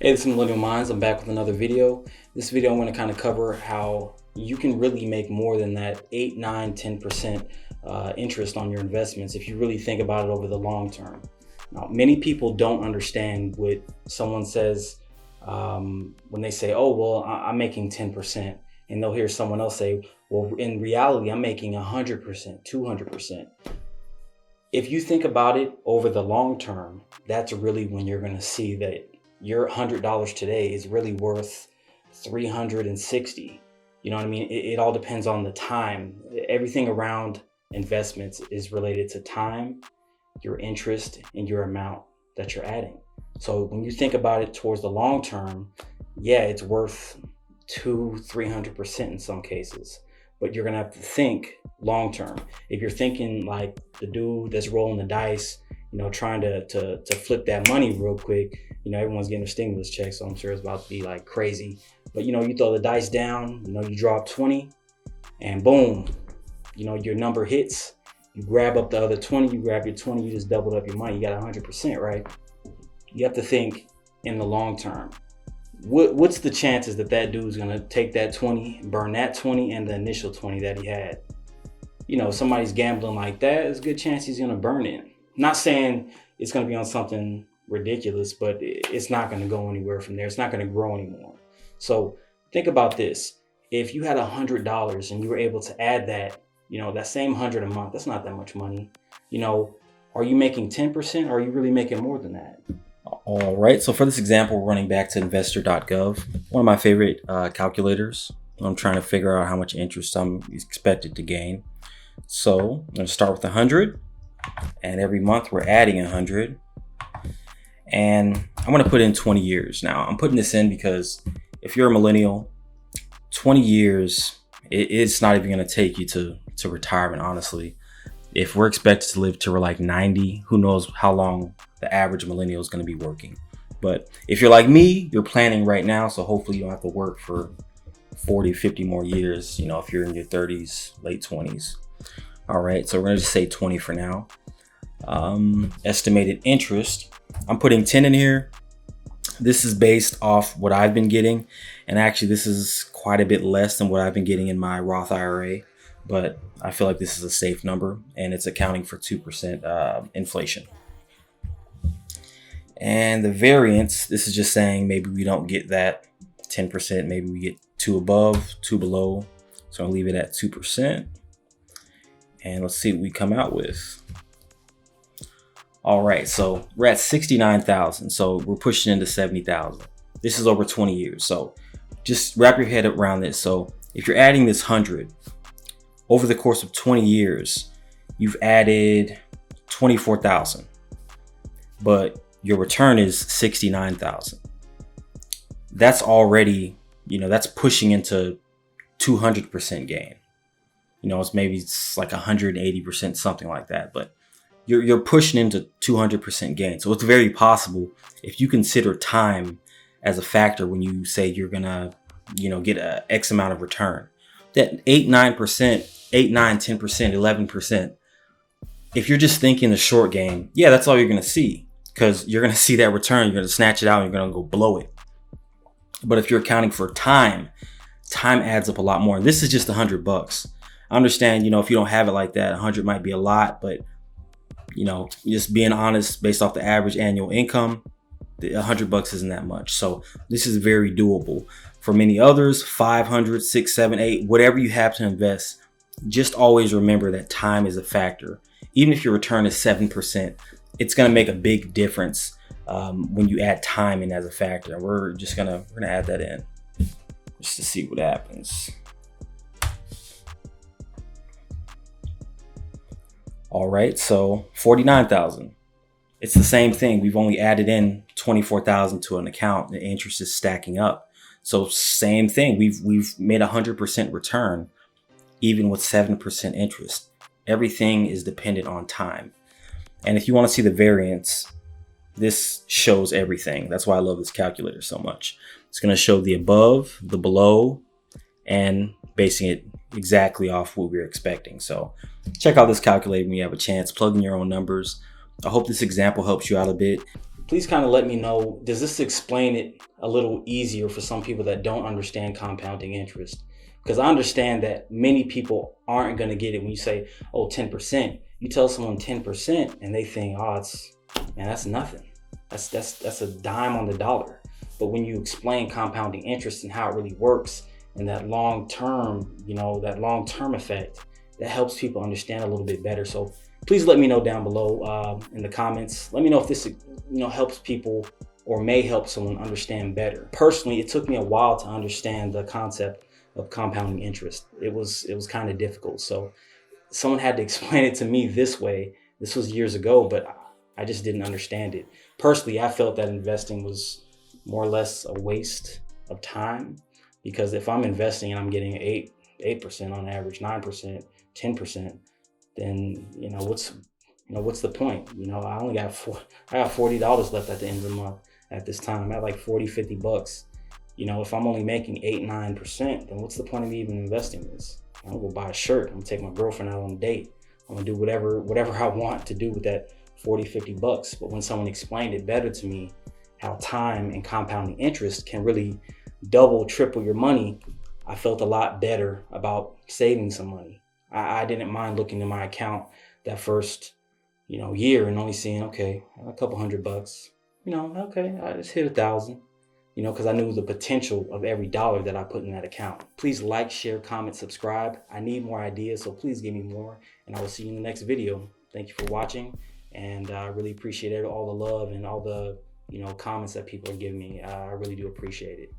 Hey, this is Millennial Mindz. I'm back with another video. This video I'm going to kind of cover how you can really make more than that 8, 9, 10% interest on your investments if you really think about it over the long term. Now, many people don't understand what someone says when they say, oh, well, I'm making 10%. And they'll hear someone else say, well, in reality, I'm making 100%, 200%. If you think about it over the long term, that's really when you're going to see that your $100 today is really worth 360. You know what I mean? It all depends on the time. Everything around investments is related to time, your interest, and your amount that you're adding. So when you think about it towards the long term, yeah, it's worth 200-300% in some cases, but you're gonna have to think long term. If you're thinking like the dude that's rolling the dice, trying to flip that money real quick, everyone's getting a stimulus check, so I'm sure it's about to be like crazy. But you throw the dice down, you drop 20, and boom, your number hits. You grab up the other 20, you grab your 20, you just doubled up your money. You got 100%, right? You have to think in the long term. What's the chances that that dude's gonna take that 20, burn that 20, and the initial 20 that he had? Somebody's gambling like that, there's a good chance he's gonna burn it. Not saying it's gonna be on something ridiculous, but it's not gonna go anywhere from there. It's not gonna grow anymore. So think about this. If you had $100 and you were able to add that, that same 100 a month, that's not that much money. Are you making 10%, or are you really making more than that? All right, so for this example, we're running back to investor.gov, one of my favorite calculators. I'm trying to figure out how much interest I'm expected to gain. So I'm going to start with 100, and every month we're adding 100. And I'm going to put in 20 years. Now, I'm putting this in because if you're a millennial, 20 years, it's not even going to take you to retirement, honestly. If we're expected to live to we're like 90, who knows how long the average millennial is going to be working. But if you're like me, you're planning right now, so hopefully you don't have to work for 40, 50 more years, if you're in your 30s, late 20s. All right, so we're going to just say 20 for now. Estimated interest, I'm putting 10 in here. This is based off what I've been getting, and actually this is quite a bit less than what I've been getting in my Roth IRA, but I feel like this is a safe number, and it's accounting for 2% inflation. And the variance, this is just saying maybe we don't get that 10%, maybe we get 2 above, 2 below. So I'll leave it at 2%. And let's see what we come out with. All right, so we're at 69,000. So we're pushing into 70,000. This is over 20 years. So just wrap your head around this. So if you're adding this 100 over the course of 20 years, you've added 24,000, but your return is 69,000. That's already, that's pushing into 200% gain. It's like 180%, something like that, but you're pushing into 200% gain. So it's very possible, if you consider time as a factor when you say you're gonna, get a X amount of return, that 8, 9%, 8, 9, 10%, 11%. If you're just thinking the short game, yeah, that's all you're gonna see, because you're gonna see that return, you're gonna snatch it out, and you're gonna go blow it. But if you're accounting for time adds up a lot more. And this is just $100. I understand, if you don't have it like that, 100 might be a lot, but just being honest, based off the average annual income, $100 isn't that much. So this is very doable. For many others, 500, 6, 7, 8, whatever you have to invest, just always remember that time is a factor. Even if your return is 7%, it's going to make a big difference when you add time in as a factor. And we're gonna add that in just to see what happens. All right, so 49,000. It's the same thing. We've only added in 24,000 to an account. The interest is stacking up. So same thing. We've made 100% return, even with 7% interest. Everything is dependent on time. And if you want to see the variance, this shows everything. That's why I love this calculator so much. It's going to show the above, the below, and basing it exactly off what we're expecting. So check out this calculator when you have a chance. Plug in your own numbers. I hope this example helps you out a bit. please kind of let me know, does this explain it a little easier for some people that don't understand compounding interest? Because I understand that many people aren't going to get it when you say, oh, 10%. You tell someone 10% and they think, oh, man, that's nothing. That's a dime on the dollar. But when you explain compounding interest and how it really works and that long-term, that long-term effect, that helps people understand a little bit better. So please let me know down below in the comments. Let me know if this, helps people or may help someone understand better. Personally, it took me a while to understand the concept of compounding interest. It was kind of difficult. So someone had to explain it to me this way. This was years ago, but I just didn't understand it. Personally, I felt that investing was more or less a waste of time, because if I'm investing and I'm getting 8% on average, 9%, 10%, then what's the point? I only got $40 left at the end of the month at this time. I'm at like 40, $50. If I'm only making 8, 9%, then what's the point of me even investing this? I'm gonna go buy a shirt. I'm gonna take my girlfriend out on a date. I'm gonna do whatever I want to do with that 40, $50. But when someone explained it better to me, how time and compounding interest can really double, triple your money, I felt a lot better about saving some money. I didn't mind looking in my account that first, year and only seeing, okay, a couple $100. Okay, I just hit 1,000. Because I knew the potential of every dollar that I put in that account. Please like, share, comment, subscribe. I need more ideas, so please give me more, and I will see you in the next video. Thank you for watching, and I really appreciate all the love and all the comments that people are giving me. I really do appreciate it.